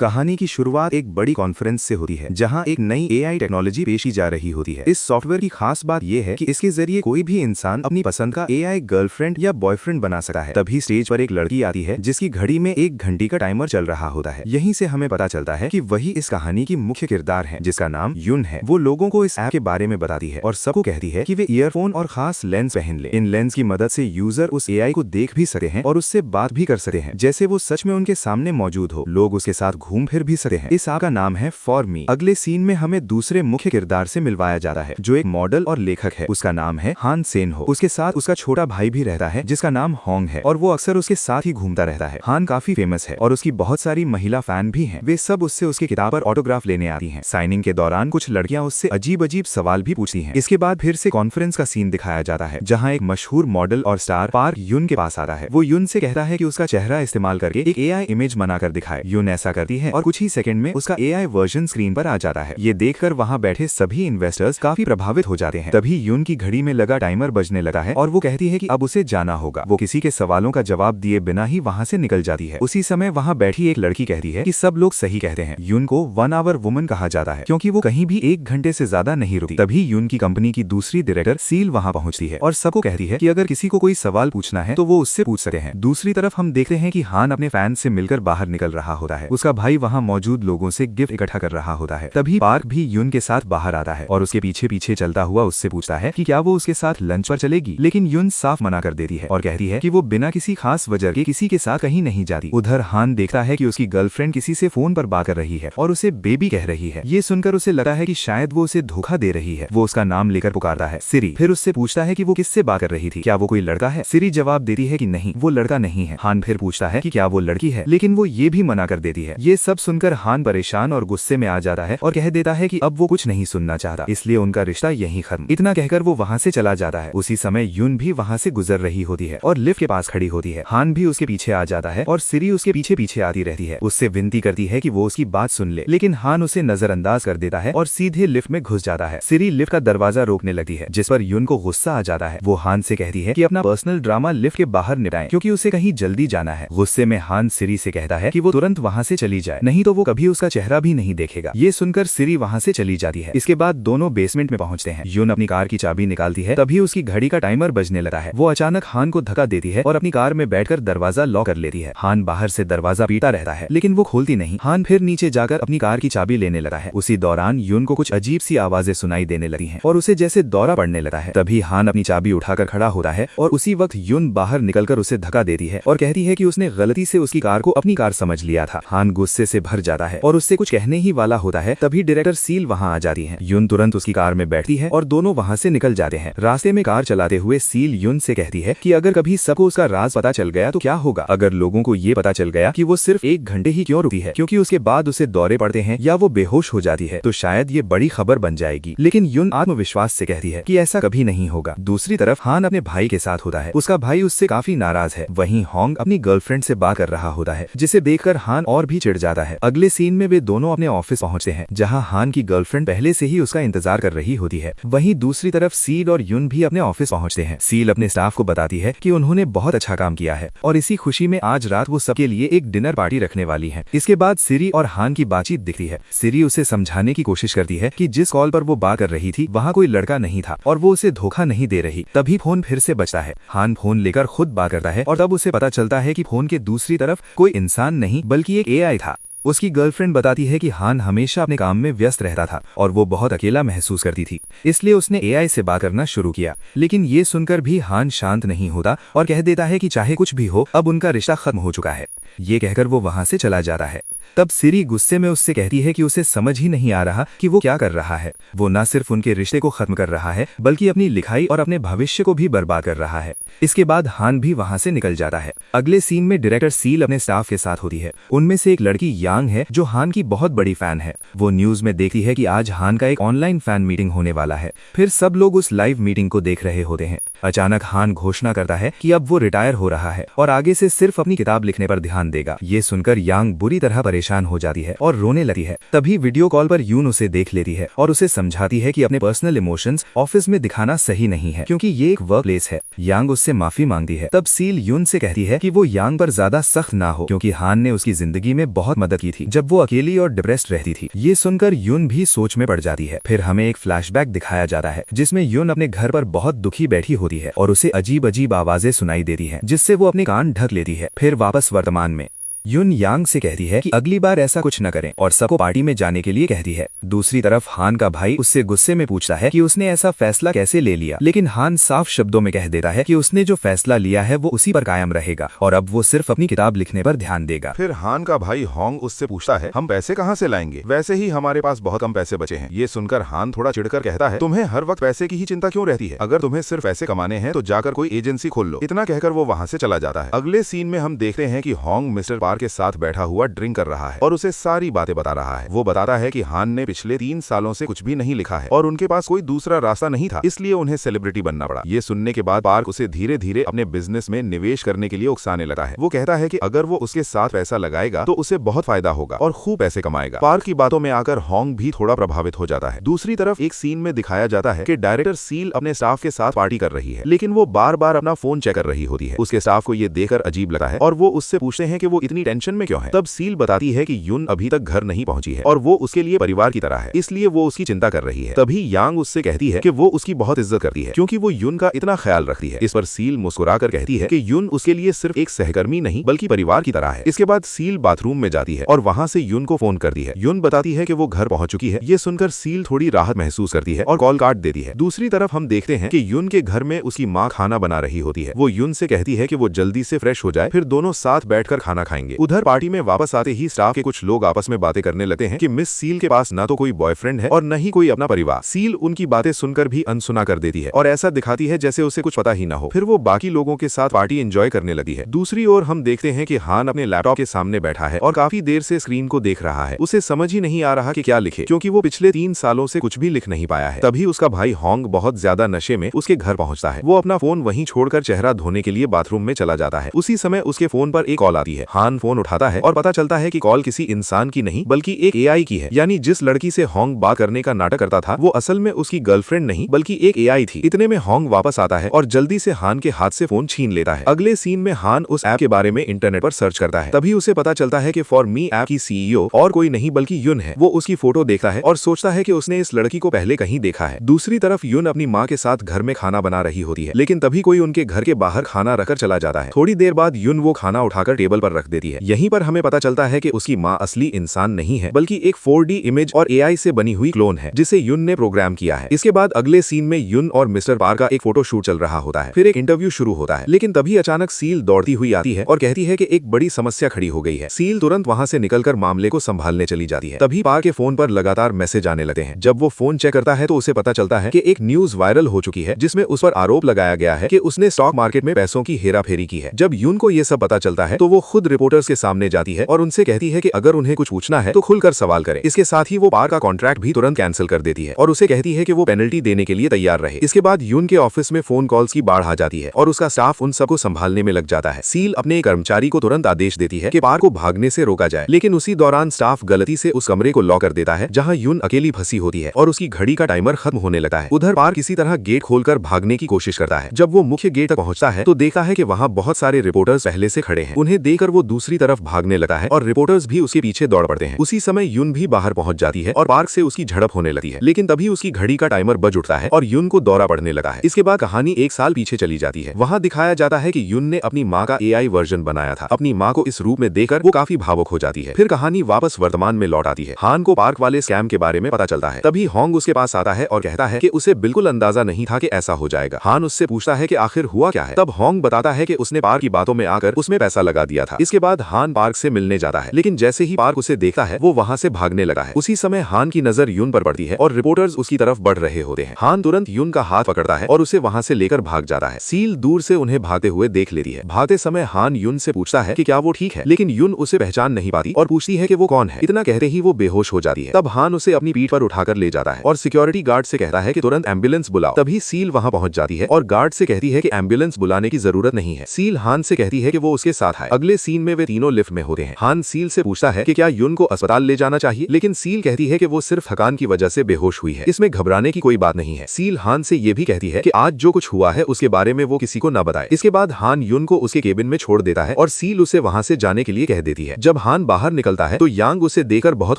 कहानी की शुरुआत एक बड़ी कॉन्फ्रेंस से होती है जहां एक नई एआई टेक्नोलॉजी पेश की जा रही होती है। इस सॉफ्टवेयर की खास बात यह है कि इसके जरिए कोई भी इंसान अपनी पसंद का एआई गर्लफ्रेंड या बॉयफ्रेंड बना सकता है। तभी स्टेज पर एक लड़की आती है जिसकी घड़ी में 1 घंटे का टाइमर चल रहा होता है। यहीं से हमें पता चलता है कि वही इस कहानी की मुख्य किरदार है जिसका नाम युन है। वो लोगों को इस ऐप के बारे में बताती है और सबको कहती है कि वे ईयरफोन और खास लेंस पहन ले। इन लेंस की मदद से यूजर उस एआई को देख भी सकते हैं और उससे बात भी कर सकते हैं जैसे वो सच में उनके सामने मौजूद हो। लोग उसके साथ घूम फिर भी सकते हैं। इस ऐप का नाम है फॉर मी। अगले सीन में हमें दूसरे मुख्य किरदार से मिलवाया जाता है जो एक मॉडल और लेखक है। उसका नाम है हान सेन हो। उसके साथ उसका छोटा भाई भी रहता है जिसका नाम होंग है और वो अक्सर उसके साथ ही घूमता रहता है। हान काफी फेमस है और उसकी बहुत सारी महिला फैन भी हैं। वे सब उससे उसकी किताब पर ऑटोग्राफ लेने आती हैं। साइनिंग के दौरान कुछ लड़कियां उससे अजीब अजीब सवाल भी पूछती हैं। इसके बाद फिर से कॉन्फ्रेंस का सीन दिखाया जाता है जहां एक मशहूर मॉडल और स्टार पार्क युन के पास आता है। वो युन से कहता है कि उसका चेहरा इस्तेमाल करके एक एआई इमेज बनाकर दिखाए। युन ऐसा करती है और कुछ ही सेकंड में उसका एआई वर्जन स्क्रीन पर आ जाता है। ये देखकर वहां बैठे सभी इन्वेस्टर्स काफी प्रभावित हो जाते हैं। तभी युन की घड़ी में लगा टाइमर बजने लगा है और वो कहती है कि अब उसे जाना होगा। वो किसी के सवालों का जवाब दिए बिना ही वहां से निकल जाती है। उसी समय वहां बैठी एक लड़की कहती है कि सब लोग सही कहते हैं। युन को 1 आवर वुमन कहा जाता है क्योंकि वो कहीं भी 1 घंटे से ज्यादा नहीं रुकती। तभी युन की कंपनी की दूसरी डायरेक्टर सील वहां पहुंचती है और सबको कहती है कि अगर किसी को कोई सवाल पूछना है तो वो उससे पूछ सकते हैं। दूसरी तरफ हम देखते हैं कि हान अपने फैन से मिलकर बाहर निकल रहा होता है। उसका भाई वहां मौजूद लोगों से गिफ्ट इकट्ठा कर रहा होता है। तभी पार्क भी युन के साथ बाहर आता है और उसके पीछे पीछे चलता हुआ उससे पूछता है कि क्या वो उसके साथ लंच पर चलेगी। लेकिन युन साफ मना कर देती है और कहती है कि वो बिना किसी खास वजह के किसी के साथ कहीं नहीं जाती। उधर हान देखता है कि उसकी गर्लफ्रेंड किसी से फोन पर बात कर रही है और उसे बेबी कह रही है। ये सुनकर उसे लगता है कि शायद वो उसे धोखा दे रही है। वो उसका नाम लेकर पुकारता है सिरी। फिर उससे पूछता है कि वो किससे बात कर रही थी, क्या वो कोई लड़का है। सिरी जवाब देती है कि नहीं, वो लड़का नहीं है। हान फिर पूछता है कि क्या वो लड़की है, लेकिन वो ये भी मना कर देती है। ये सब सुनकर हान परेशान और गुस्से में आ जाता है और कह देता है कि अब वो कुछ नहीं सुनना चाहता, इसलिए उनका रिश्ता यहीं खत्म। इतना कहकर वो वहाँ से चला जाता है। उसी समय युन भी वहाँ से गुजर रही होती है और लिफ्ट के पास खड़ी होती है। हान भी उसके पीछे आ जाता है और सिरी उसके पीछे पीछे आती रहती है। उससे विनती करती है कि वो उसकी बात सुन ले, लेकिन हान उसे नजरअंदाज कर देता है और सीधे लिफ्ट में घुस जाता है। सिरी लिफ्ट का दरवाजा रोकने लगती है जिस पर युन को गुस्सा आ जाता है। वो हान से कहती है कि अपना पर्सनल ड्रामा लिफ्ट के बाहर निपटाएं क्योंकि उसे कहीं जल्दी जाना है। गुस्से में हान सिरी से कहता है कि वो तुरंत वहाँ से चली जाए, नहीं तो वो कभी उसका चेहरा भी नहीं देखेगा। ये सुनकर सिरी वहाँ से चली जाती है। इसके बाद दोनों बेसमेंट में पहुंचते हैं। युन अपनी कार की चाबी निकालती है, तभी उसकी घड़ी का टाइमर बजने लगता है। वो अचानक हान को धक्का देती है और अपनी कार में बैठकर दरवाजा लॉक कर लेती है। हान बाहर से दरवाजा पीटा रहता है लेकिन वो खोलती नहीं। हान फिर नीचे जाकर अपनी कार की चाबी लेने लगा है। उसी दौरान युन को कुछ अजीब सी आवाजें सुनाई देने लगी हैं और उसे जैसे दौरा पड़ने लगा है। तभी हान अपनी चाबी उठाकर खड़ा होता है और उसी वक्त युन बाहर निकलकर उसे धक्का देती है और कहती है कि उसने गलती से उसकी कार को अपनी कार समझ लिया था। हान गुस्से से भर जाता है और उससे कुछ कहने ही वाला होता है। तभी डायरेक्टर सील वहां आ जाती है। युन तुरंत उसकी कार में बैठती है और दोनों वहां से निकल जाते हैं। रास्ते में कार चलाते हुए सील युन से कहती है कि अगर कभी सबको उसका राज पता चल गया तो क्या होगा। अगर लोगों को ये पता चल गया कि वो सिर्फ 1 घंटे ही क्यों रुकी है क्योंकि उसके बाद उसे दौरे पड़ते हैं या वो बेहोश हो जाती है तो शायद ये बड़ी खबर बन जाएगी। लेकिन युन आत्मविश्वास से कहती है कि ऐसा कभी नहीं होगा। दूसरी तरफ हान अपने भाई के साथ होता है। उसका भाई उससे काफी नाराज है। वहीं होंग अपनी गर्लफ्रेंड से बात कर रहा होता है जिसे देखकर हान और भी चिढ़ जाता है। अगले सीन में वे दोनों अपने ऑफिस पहुंचते हैं जहां हान की गर्लफ्रेंड पहले से ही उसका इंतजार कर रही होती है। वहीं दूसरी तरफ सील और युन भी अपने ऑफिस पहुंचते हैं। सील अपने स्टाफ को बताती है कि उन्होंने बहुत अच्छा काम किया है और इसी खुशी में आज रात वो सबके लिए एक डिनर पार्टी रखने वाली है। इसके बाद सिरी और हान की बातचीत दिखती है। सिरी उसे समझाने की कोशिश करती है कि जिस कॉल पर वो बात कर रही थी वहाँ कोई लड़का नहीं था और वो उसे धोखा नहीं दे रही। तभी फोन फिर से बजता है। हान फोन लेकर खुद बात करता है और तब उसे पता चलता है कि फोन के दूसरी तरफ कोई इंसान नहीं बल्कि एक एआई था। उसकी गर्लफ्रेंड बताती है कि हान हमेशा अपने काम में व्यस्त रहता था और वो बहुत अकेला महसूस करती थी, इसलिए उसने एआई से बात करना शुरू किया। लेकिन ये सुनकर भी हान शांत नहीं होता और कह देता है कि चाहे कुछ भी हो अब उनका रिश्ता खत्म हो चुका है। ये कहकर वो वहां से चला जाता है। तब सिरी गुस्से में उससे कहती है कि उसे समझ ही नहीं आ रहा कि वो क्या कर रहा है। वो न सिर्फ उनके रिश्ते को खत्म कर रहा है बल्कि अपनी लिखाई और अपने भविष्य को भी बर्बाद कर रहा है। इसके बाद हान भी वहां से निकल जाता है। अगले सीन में डायरेक्टर सील अपने स्टाफ के साथ होती है। उनमें से एक लड़की यांग है जो हान की बहुत बड़ी फैन है। वो न्यूज में देखती है कि आज हान का एक ऑनलाइन फैन मीटिंग होने वाला है। फिर सब लोग उस लाइव मीटिंग को देख रहे होते हैं। अचानक हान घोषणा करता है कि अब वो रिटायर हो रहा है और आगे से सिर्फ अपनी किताब लिखने पर ध्यान ध्यान देगा। ये सुनकर यांग बुरी तरह परेशान हो जाती है और रोने लगती है। तभी वीडियो कॉल पर यून उसे देख लेती है और उसे समझाती है कि अपने पर्सनल इमोशंस ऑफिस में दिखाना सही नहीं है, क्योंकि ये एक वर्क प्लेस है। यांग उससे माफी मांगती है। तब सील यून से कहती है कि वो यांग पर ज्यादा सख्त ना हो, क्योंकि हान ने उसकी जिंदगी में बहुत मदद की थी जब वो अकेली और डिप्रेस्ड रहती थी। ये सुनकर यून भी सोच में पड़ जाती है। फिर हमें एक फ्लैशबैक दिखाया जाता है जिसमें यून अपने घर पर बहुत दुखी बैठी होती है और उसे अजीब अजीब आवाजें सुनाई देती हैं, जिससे वो अपने कान ढक लेती है। फिर वापस वर्तमान में यून यांग से कहती है कि अगली बार ऐसा कुछ न करें और सबको पार्टी में जाने के लिए कहती है। दूसरी तरफ हान का भाई उससे गुस्से में पूछता है कि उसने ऐसा फैसला कैसे ले लिया, लेकिन हान साफ शब्दों में कह देता है कि उसने जो फैसला लिया है वो उसी पर कायम रहेगा और अब वो सिर्फ अपनी किताब लिखने पर ध्यान देगा। फिर हान का भाई होंग उससे पूछता है, हम पैसे कहाँ से लाएंगे? वैसे ही हमारे पास बहुत कम पैसे बचे हैं। ये सुनकर हान थोड़ा चिढ़कर कहता है, तुम्हें हर वक्त पैसे की ही चिंता क्यों रहती है? अगर तुम्हें सिर्फ पैसे कमाने हैं तो जाकर कोई एजेंसी खोल लो। इतना कहकर वो वहाँ से चला जाता है। अगले सीन में हम देखते हैं कि होंग मिस्टर पार्क के साथ बैठा हुआ ड्रिंक कर रहा है और उसे सारी बातें बता रहा है। वो बताता है कि हान ने पिछले 3 सालों से कुछ भी नहीं लिखा है और उनके पास कोई दूसरा रास्ता नहीं था, इसलिए उन्हें सेलिब्रिटी बनना पड़ा। ये सुनने के बाद पार्क उसे धीरे धीरे अपने बिजनेस में निवेश करने के लिए उकसाने लगा है। वो कहता है कि अगर वो उसके साथ पैसा लगाएगा तो उसे बहुत फायदा होगा और खूब पैसे कमाएगा। पार्क की बातों में आकर होंग भी थोड़ा प्रभावित हो जाता है। दूसरी तरफ एक सीन में दिखाया जाता है कि डायरेक्टर सील अपने स्टाफ के साथ पार्टी कर रही है, लेकिन वो बार बार अपना फोन चेक कर रही होती है। उसके स्टाफ को ये देखकर अजीब लगता है और वो उससे पूछते हैं कि वो इतनी टेंशन में क्यों है। तब सील बताती है कि यून अभी तक घर नहीं पहुंची है और वो उसके लिए परिवार की तरह है, इसलिए वो उसकी चिंता कर रही है। तभी यांग उससे कहती है कि वो उसकी बहुत इज्जत करती है क्योंकि वो यून का इतना ख्याल रखती है। इस पर सील मुस्कुराकर कहती है कि यून उसके लिए सिर्फ एक सहकर्मी नहीं बल्कि परिवार की तरह है। इसके बाद सील बाथरूम में जाती है और वहां से यून को फोन करती है। यून बताती है कि वो घर पहुंच चुकी है। ये सुनकर सील थोड़ी राहत महसूस करती है और कॉल काट देती है। दूसरी तरफ हम देखते हैं कि यून के घर में उसकी माँ खाना बना रही होती है। वो यून से कहती है कि वो जल्दी से फ्रेश हो जाए, फिर दोनों साथ बैठकर खाना खाएंगे। उधर पार्टी में वापस आते ही स्टाफ के कुछ लोग आपस में बातें करने लगते हैं कि मिस सील के पास ना तो कोई बॉयफ्रेंड है और न ही कोई अपना परिवार। सील उनकी बातें सुनकर भी अनसुना कर देती है और ऐसा दिखाती है जैसे उसे कुछ पता ही ना हो। फिर वो बाकी लोगों के साथ पार्टी एंजॉय करने लगी है। दूसरी ओर हम देखते हैं कि हान अपने लैपटॉप के सामने बैठा है और काफी देर से स्क्रीन को देख रहा है। उसे समझ ही नहीं आ रहा कि क्या लिखे, क्योंकि वो पिछले 3 सालों से कुछ भी लिख नहीं पाया है। तभी उसका भाई होंग बहुत ज्यादा नशे में उसके घर पहुंचता है। वो अपना फोन वहीं छोड़कर चेहरा धोने के लिए बाथरूम में चला जाता है। उसी समय उसके फोन पर एक कॉल आती है। हान फोन उठाता है और पता चलता है कि कॉल किसी इंसान की नहीं बल्कि एक एआई की है। यानी जिस लड़की से होंग बात करने का नाटक करता था वो असल में उसकी गर्लफ्रेंड नहीं बल्कि एक एआई थी। इतने में होंग वापस आता है और जल्दी से हान के हाथ से फोन छीन लेता है। अगले सीन में हान उस ऐप के बारे में इंटरनेट पर सर्च करता है। तभी उसे पता चलता है कि फॉर मी ऐप की सीईओ और कोई नहीं बल्कि यून है। वो उसकी फोटो देखता है और सोचता है कि उसने इस लड़की को पहले कहीं देखा है। दूसरी तरफ यून अपनी माँ के साथ घर में खाना बना रही होती है, लेकिन तभी कोई उनके घर के बाहर खाना रखकर चला जाता है। थोड़ी देर बाद यून वो खाना उठाकर टेबल पर रख देती है। यहीं पर हमें पता चलता है कि उसकी माँ असली इंसान नहीं है बल्कि एक 4D इमेज और एआई से बनी हुई क्लोन है जिसे यून ने प्रोग्राम किया है। इसके बाद अगले सीन में यून और मिस्टर पार्क का एक फोटो शूट चल रहा होता है। फिर एक इंटरव्यू शुरू होता है, लेकिन तभी अचानक सील दौड़ती हुई आती है और कहती है कि एक बड़ी समस्या खड़ी हो गई है। सील तुरंत वहां से निकलकर मामले को संभालने चली जाती है। तभी पार्क के फोन पर लगातार मैसेज आने लगते हैं। जब वो फोन चेक करता है तो उसे पता चलता है कि एक न्यूज वायरल हो चुकी है जिसमें उस पर आरोप लगाया गया है कि उसने स्टॉक मार्केट में पैसों की हेराफेरी की है। जब यून को ये सब पता चलता है तो वो खुद रिपोर्टर्स के सामने जाती है और उनसे कहती है कि अगर उन्हें कुछ पूछना है तो खुलकर सवाल करें। इसके साथ ही वो पार्क का कॉन्ट्रैक्ट भी तुरंत कैंसिल कर देती है और उसे कहती है कि वो पेनल्टी देने के लिए तैयार रहे। इसके बाद यून के ऑफिस में फोन कॉल्स की बाढ़ आ जाती है और उसका स्टाफ उन सबको संभालने में लग जाता है। सील अपने एक कर्मचारी को तुरंत आदेश देती है कि पार्क को भागने से रोका जाए, लेकिन उसी दौरान स्टाफ गलती से उस कमरे को लॉक कर देता है जहां यून अकेली फंसी होती है और उसकी घड़ी का टाइमर खत्म होने लगता है। उधर पार्क किसी तरह गेट खोलकर भागने की कोशिश करता है। जब वो मुख्य गेट तक पहुंचता है तो देखता है कि वहां बहुत सारे रिपोर्टर्स पहले से खड़े हैं। उन्हें देखकर वो दूसरी तरफ भागने लगता है और रिपोर्टर्स भी उसके पीछे दौड़ पड़ते हैं। उसी समय यून भी बाहर पहुंच जाती है और पार्क से उसकी झड़प होने लगती है, लेकिन तभी उसकी घड़ी का टाइमर बज उठता है और यून को दौरा पड़ने लगा है। इसके बाद कहानी 1 साल पीछे चली जाती है। वहां दिखाया जाता है कि यून ने अपनी माँ का एआई वर्जन बनाया था। अपनी माँ को इस रूप में देखकर वो काफी भावुक हो जाती है। फिर कहानी वापस वर्तमान में लौट आती है। हान को पार्क वाले स्कैम के बारे में पता चलता है। तभी होंग उसके पास आता है और कहता है कि उसे बिल्कुल अंदाजा नहीं था कि ऐसा हो जाएगा। हान उससे पूछता है कि आखिर हुआ क्या है। तब होंग बताता है कि उसने पार्क की बातों में आकर उसमें पैसा लगा दिया था। इसके बाद हान पार्क से मिलने जाता है, लेकिन जैसे ही पार्क उसे देखता है वो वहां से भागने लगा है। उसी समय हान की नजर यून पर पड़ती है और रिपोर्टर्स उसकी तरफ बढ़ रहे होते हैं। हान तुरंत यून का हाथ पकड़ता है और उसे वहां से लेकर भाग जाता है। सील दूर से उन्हें भागते हुए देख लेती है। भागते समय हान यून से पूछता है कि क्या वो ठीक है, लेकिन यून उसे पहचान नहीं पाती और पूछती है कि वो कौन है। इतना कहते ही वो बेहोश हो जाती है। तब हान उसे अपनी पीठ पर उठाकर ले जाता है और सिक्योरिटी गार्ड से कहता है कि तुरंत एम्बुलेंस बुलाओ। तभी सील वहां पहुंच जाती है और गार्ड से कहती है कि एम्बुलेंस बुलाने की जरूरत नहीं है। सील हान से कहती है कि वो उसके साथ आए। अगले सीन में वे तीनों लिफ्ट में होते हैं। हान सील से पूछता है कि क्या युन को अस्पताल ले जाना चाहिए, लेकिन सील कहती है कि वो सिर्फ थकान की वजह से बेहोश हुई है, इसमें घबराने की कोई बात नहीं है। सील हान से ये भी कहती है कि आज जो कुछ हुआ है उसके बारे में वो किसी को न बताए। इसके बाद हान युन को उसके केबिन में छोड़ देता है और सील उसे वहां से जाने के लिए कह देती है। जब हान बाहर निकलता है तो यांग उसे देखकर बहुत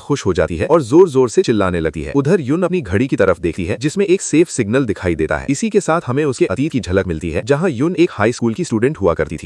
खुश हो जाती है और जोर जोर से चिल्लाने लगती है। उधर युन अपनी घड़ी की तरफ देखती है जिसमें एक सेफ सिग्नल दिखाई देता है। इसी के साथ हमें उसके अतीत की झलक मिलती है जहाँ युन एक हाई स्कूल की स्टूडेंट हुआ करती थी।